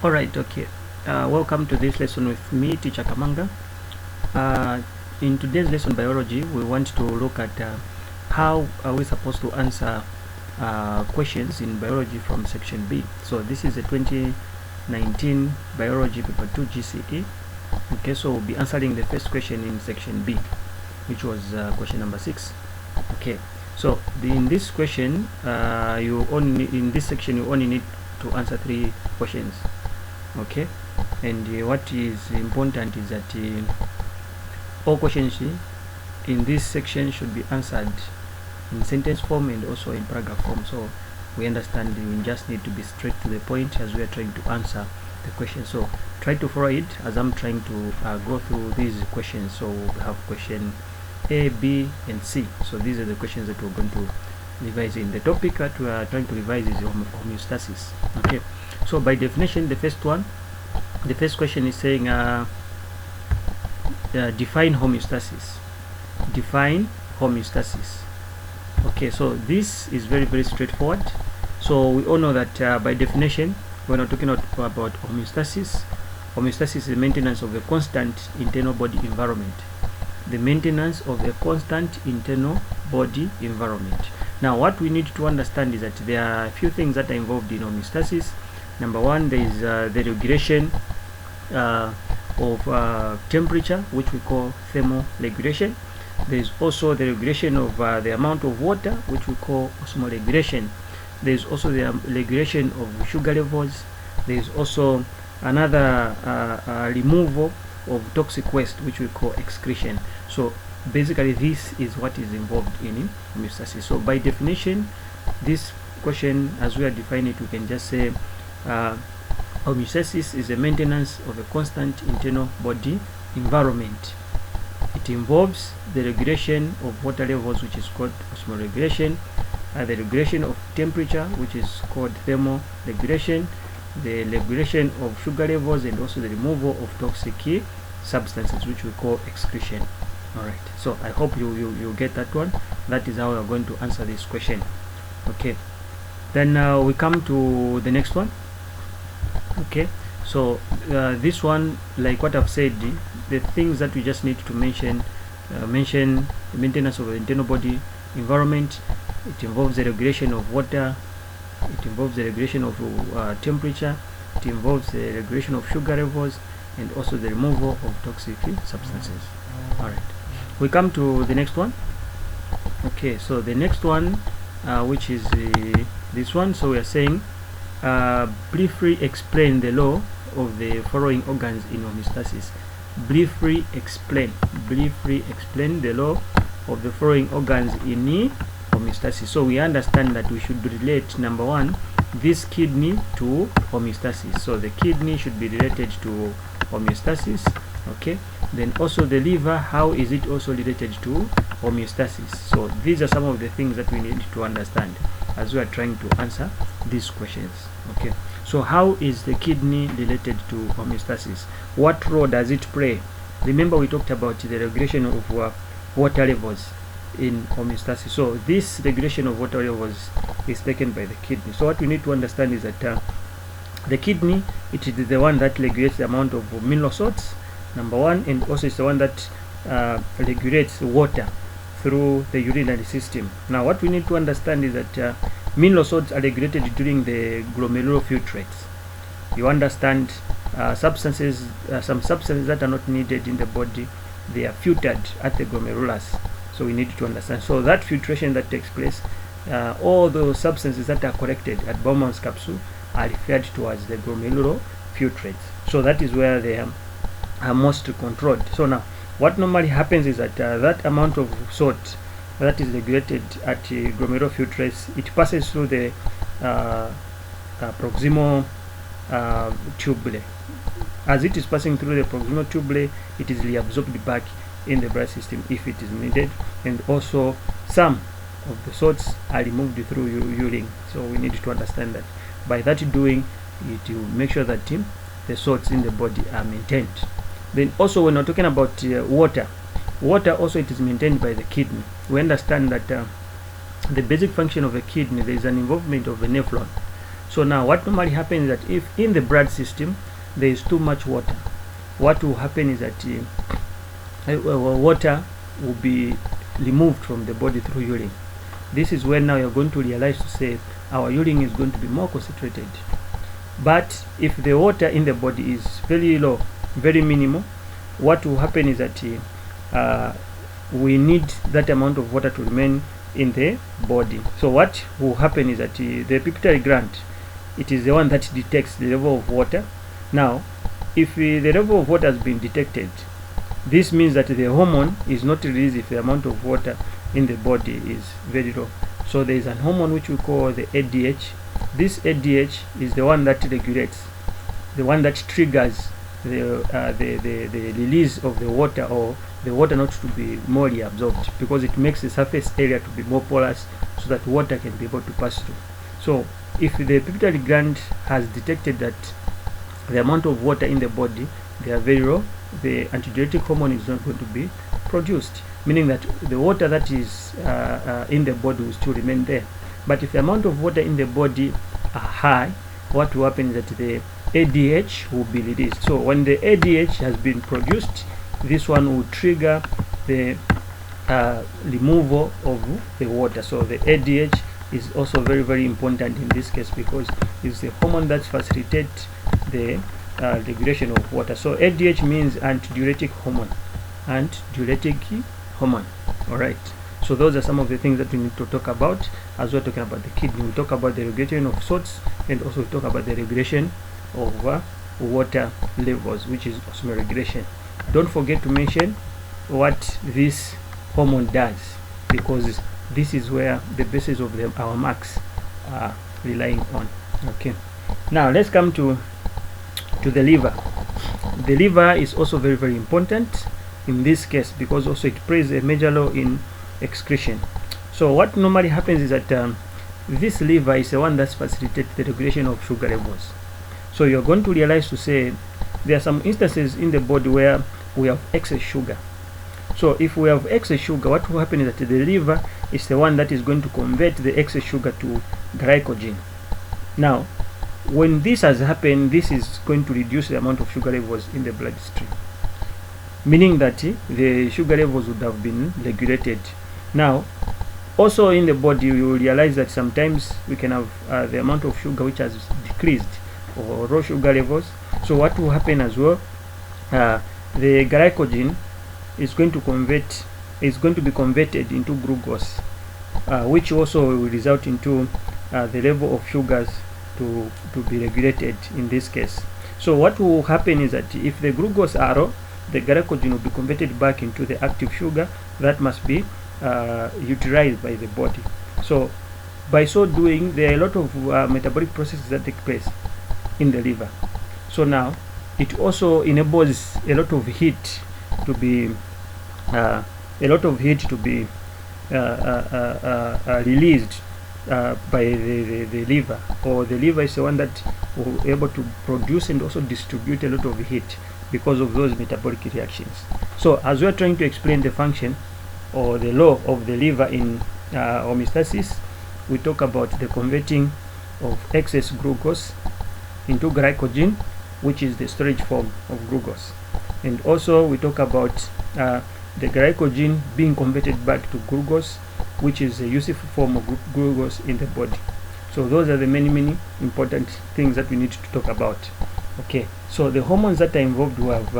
Alright, okay. Welcome to this lesson with me, Teacher Kamanga. In today's lesson, biology, we want to look at how are we supposed to answer questions in biology from section B. So this is a 2019 biology paper 2 GCE. Okay, so we'll be answering the first question in section B, which was question number 6. Okay, so in this question, in this section you only need to answer 3 questions. Okay, and what is important is that all questions in this section should be answered in sentence form and also in paragraph form. So we understand we just need to be straight to the point as we are trying to answer the question. So try to follow it as I'm trying to go through these questions. So we have question A, B, and C. So these are the questions that we're going to revise in. The topic that we are trying to revise is homeostasis. Okay, so by definition, the first question is saying define homeostasis. Define homeostasis. Okay, so this is very straightforward. So we all know that by definition, we're not talking about homeostasis. Homeostasis is the maintenance of a constant internal body environment. The maintenance of a constant internal body environment. Now, what we need to understand is that there are a few things that are involved in homeostasis. Number one, there is the regulation of temperature, which we call thermoregulation. There is also the regulation of the amount of water, which we call osmoregulation. There is also the regulation of sugar levels. There is also another removal of toxic waste, which we call excretion. So basically, this is what is involved in homeostasis. So by definition, this question, as we are defining it, we can just say homeostasis is the maintenance of a constant internal body environment. It involves the regulation of water levels, which is called osmoregulation, the regulation of temperature, which is called thermoregulation, the regulation of sugar levels, and also the removal of toxic substances, which we call excretion. Alright, so I hope you get that one. That is how we are going to answer this question. Okay, then we come to the next one. Okay, so this one, like what I've said, the things that we just need to mention the maintenance of the internal body environment. It involves the regulation of water, it involves the regulation of temperature, it involves the regulation of sugar levels, and also the removal of toxic substances. Alright, we come to the next one. Okay, so the next one, which is this one. So we are saying briefly explain the law of the following organs in homeostasis. Briefly explain the law of the following organs in homeostasis. So we understand that we should relate, number one, this kidney to homeostasis. So the kidney should be related to homeostasis. Okay, then also the liver, how is it also related to homeostasis? So these are some of the things that we need to understand as we are trying to answer these questions. Okay, so how is the kidney related to homeostasis? What role does it play? Remember, we talked about the regulation of water levels in homeostasis. So this regulation of water levels is taken by the kidney. So what we need to understand is that the kidney, it is the one that regulates the amount of mineral salts, number one, and also it's the one that regulates water through the urinary system. Now what we need to understand is that mineral salts are regulated during the glomerular filtrates. You understand, some substances that are not needed in the body, they are filtered at the glomerulus. So we need to understand. So that filtration that takes place, all those substances that are collected at Bowman's capsule are referred to as the glomerular filtrates. So that is where they are most controlled. So now what normally happens is that that amount of salt that is regulated at glomerular filtrates, it passes through the proximal tubule. As it is passing through the proximal tubule, it is reabsorbed back in the blood system if it is needed, and also some of the salts are removed through urine. So we need to understand that by that doing, it will make sure that the salts in the body are maintained. Then also, when we're talking about water also, it is maintained by the kidney. We understand that the basic function of a kidney, there is an involvement of a nephron. So now what normally happens is that if in the blood system there is too much water, what will happen is that water will be removed from the body through urine. This is when now you're going to realize to say our urine is going to be more concentrated. But if the water in the body is very low, very minimal, what will happen is that we need that amount of water to remain in the body. So what will happen is that the pituitary gland, it is the one that detects the level of water. Now if the level of water has been detected, this means that the hormone is not released if the amount of water in the body is very low. So there is an hormone which we call the ADH. This ADH is the one that regulates, the one that triggers the release of the water, or the water not to be more reabsorbed, because it makes the surface area to be more porous so that water can be able to pass through. So if the pituitary gland has detected that the amount of water in the body, they are very low, the antidiuretic hormone is not going to be produced, meaning that the water that is in the body will still remain there. But if the amount of water in the body are high, what will happen is that the ADH will be released. So when the ADH has been produced, this one will trigger the removal of the water. So the ADH is also very, very important in this case, because it's the hormone that facilitates the regulation of water. So ADH means antidiuretic hormone, all right. So those are some of the things that we need to talk about as we're talking about the kidney. We talk about the regulation of salts, and also we talk about the regulation of water levels, which is osmoregulation. Don't forget to mention what this hormone does, because this is where the basis of our marks are relying on. Okay, now let's come to the liver. The liver is also very, very important in this case, because also it plays a major role in excretion. So what normally happens is that this liver is the one that facilitates the regulation of sugar levels. So you're going to realize to say there are some instances in the body where we have excess sugar. So if we have excess sugar, what will happen is that the liver is the one that is going to convert the excess sugar to glycogen. Now when this has happened, this is going to reduce the amount of sugar levels in the bloodstream, meaning that the sugar levels would have been regulated. Now also in the body, you will realize that sometimes we can have the amount of sugar which has decreased, or raw sugar levels. So what will happen as well, the glycogen is going to be converted into glucose, which also will result into the level of sugars to be regulated in this case. So what will happen is that if the glucose are low, the glycogen will be converted back into the active sugar that must be utilized by the body. So by so doing, there are a lot of metabolic processes that take place in the liver. So now it also enables a lot of heat to be released by the liver, or the liver is the one that will be able to produce and also distribute a lot of heat because of those metabolic reactions. So as we are trying to explain the function or the law of the liver in homeostasis, we talk about the converting of excess glucose into glycogen, which is the storage form of glucose, and also we talk about the glycogen being converted back to glucose, which is a useful form of glucose in the body. So those are the many important things that we need to talk about. Okay, so the hormones that are involved, we have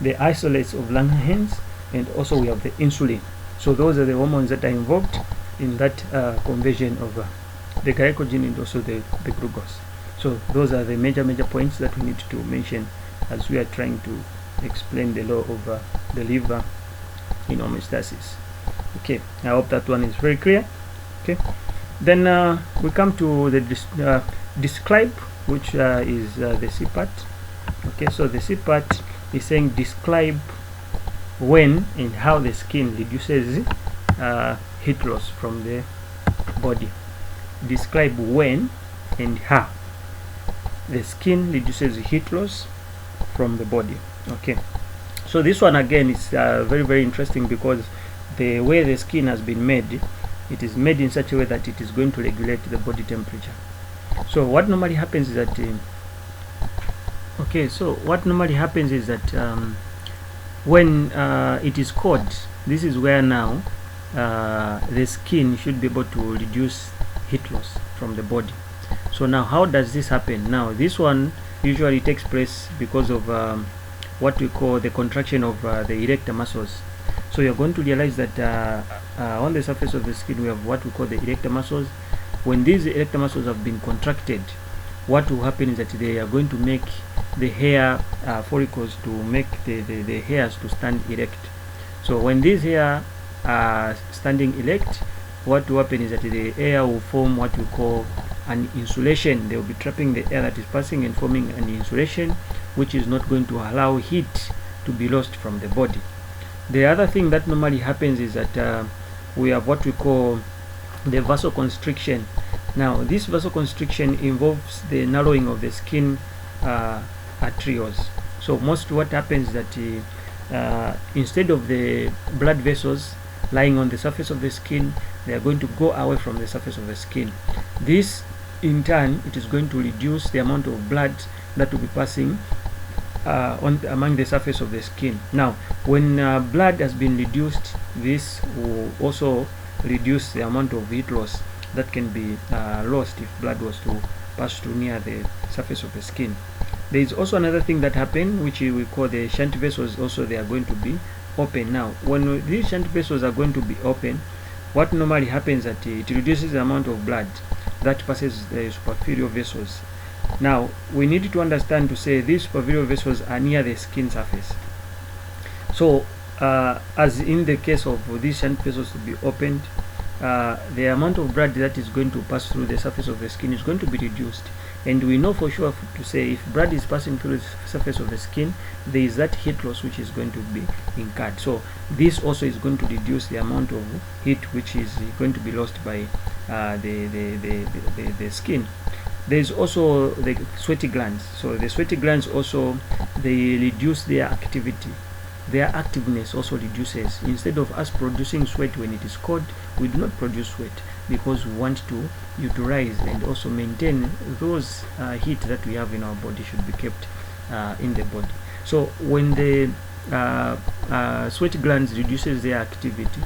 the isolates of Langerhans, and also we have the insulin. So those are the hormones that are involved in that conversion of the glycogen and also the glucose. So those are the major points that we need to mention as we are trying to explain the law of the liver in homeostasis. Okay, I hope that one is very clear. Okay, then we come to the describe, which is the C part. Okay, so the C part is saying describe when and how the skin reduces heat loss from the body. Describe when and how the skin reduces heat loss from the body. Okay, so this one again is very interesting, because the way the skin has been made, it is made in such a way that it is going to regulate the body temperature. So what normally happens is that when it is cold, this is where now the skin should be able to reduce heat loss from the body. So now how does this happen? Now this one usually takes place because of what we call the contraction of the erector muscles. So you're going to realize that on the surface of the skin we have what we call the erector muscles. When these erector muscles have been contracted, what will happen is that they are going to make the hair follicles to make the hairs to stand erect. So when these hair are standing erect, what will happen is that the air will form what we call an insulation. They will be trapping the air that is passing and forming an insulation, which is not going to allow heat to be lost from the body. The other thing that normally happens is that we have what we call the vasoconstriction. Now this vasoconstriction involves the narrowing of the skin arterioles. So most what happens is that instead of the blood vessels lying on the surface of the skin, they are going to go away from the surface of the skin. This in turn, it is going to reduce the amount of blood that will be passing among the surface of the skin. Now when blood has been reduced, this will also reduce the amount of heat loss that can be lost if blood was to pass through near the surface of the skin. There is also another thing that happens, which we call the shunt vessels. Also they are going to be open. Now when these shunt vessels are going to be open, what normally happens is that it reduces the amount of blood that passes the superficial vessels. Now we need to understand to say these superficial vessels are near the skin surface. So as in the case of these shunt vessels to be opened, the amount of blood that is going to pass through the surface of the skin is going to be reduced. And we know for sure to say if blood is passing through the surface of the skin, there is that heat loss which is going to be incurred. So this also is going to reduce the amount of heat which is going to be lost by the skin. There is also the sweaty glands. So the sweaty glands also, they reduce their activity. Their activeness also reduces. Instead of us producing sweat when it is cold, we do not produce sweat because we want to utilize and also maintain those heat that we have in our body should be kept in the body. So when the sweat glands reduces their activity,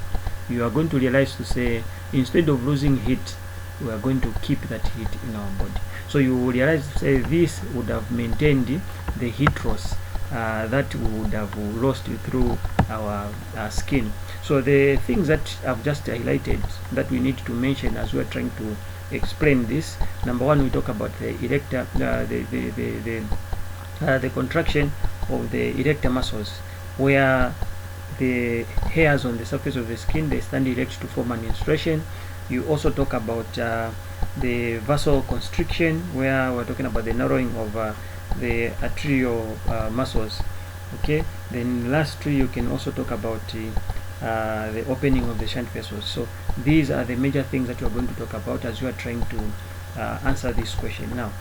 you are going to realize to say instead of losing heat, we are going to keep that heat in our body. So you will realize to say this would have maintained the heat loss that we would have lost through our skin. So the things that I've just highlighted that we need to mention as we're trying to explain this: number one, we talk about the erector, the contraction of the erector muscles, where the hairs on the surface of the skin, they stand erect to form an insulation. You also talk about the vasoconstriction, where we're talking about the narrowing of the arterial muscles. Okay, then lastly you can also talk about the opening of the shunt vessels. So these are the major things that you are going to talk about as you are trying to answer this question. Now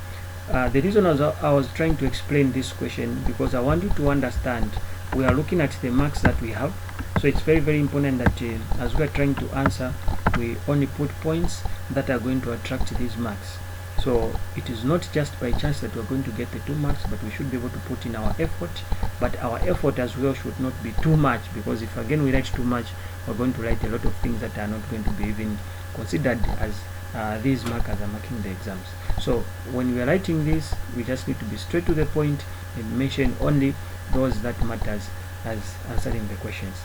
the reason I was trying to explain this question because I want you to understand we are looking at the marks that we have. So it's very, very important that as we are trying to answer, we only put points that are going to attract these marks. So it is not just by chance that we're going to get the 2 marks, but we should be able to put in our effort. But our effort as well should not be too much, because if again we write too much, we're going to write a lot of things that are not going to be even considered as these markers are marking the exams. So when we are writing this, we just need to be straight to the point and mention only those that matters as answering the questions.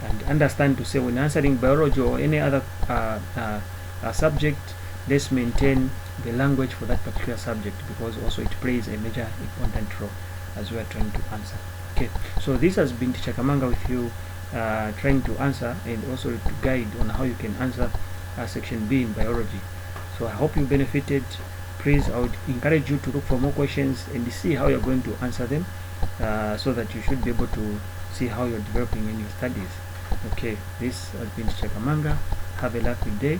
And understand to say when answering biology or any other subject, let's maintain the language for that particular subject, because also it plays a major important role as we are trying to answer. Okay, so this has been Teacher Kamanga with you trying to answer and also to guide on how you can answer section B in biology. So I hope you benefited. Please, I would encourage you to look for more questions and see how you're going to answer them, so that you should be able to see how you're developing in your studies. Okay, this has been Teacher Kamanga. Have a lovely day.